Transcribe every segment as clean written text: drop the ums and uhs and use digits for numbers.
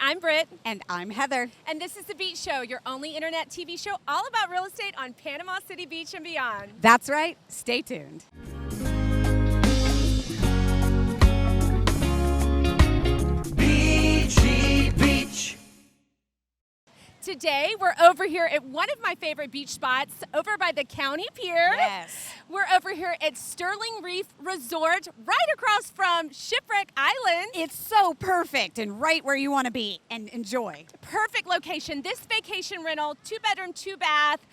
I'm Britt. And I'm Heather. And this is The Beach Show, your only internet TV show all about real estate on Panama City Beach and beyond. That's right. Stay tuned. Beachy Beach. Today, we're over here at one of my favorite beach spots, over by the county pier. Yes. We're over here at Sterling Reef Resort, right across from Shipwreck Island. It's so perfect and right where you want to be and enjoy. Perfect location. This vacation rental, 2-bedroom, 2-bath,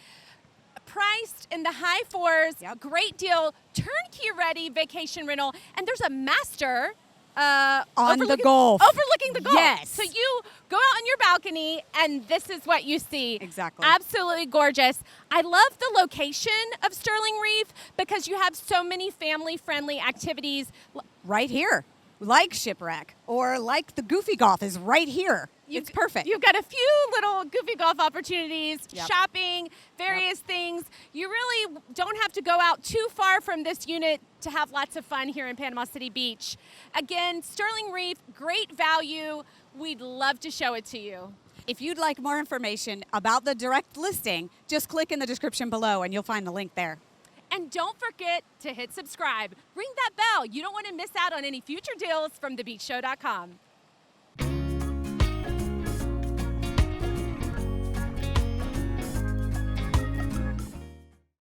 priced in the high fours. Yep. Great deal, turnkey ready vacation rental. And there's a master On the overlooking- Gulf. Overlooking the Gulf. Yes. So you go out on your balcony, and this is what you see. Exactly. Absolutely gorgeous. I love the location of Sterling Reef because you have so many family-friendly activities. Right here. Like Shipwreck or like the Goofy Golf is right here. It's perfect. You've got a few little goofy golf opportunities, Yep. shopping, various things. You really don't have to go out too far from this unit to have lots of fun here in Panama City Beach. Again, Sterling Reef, great value. We'd love to show it to you. If you'd like more information about the direct listing, just click in the description below and you'll find the link there. And don't forget to hit subscribe. Ring that bell. You don't want to miss out on any future deals from thebeachshow.com.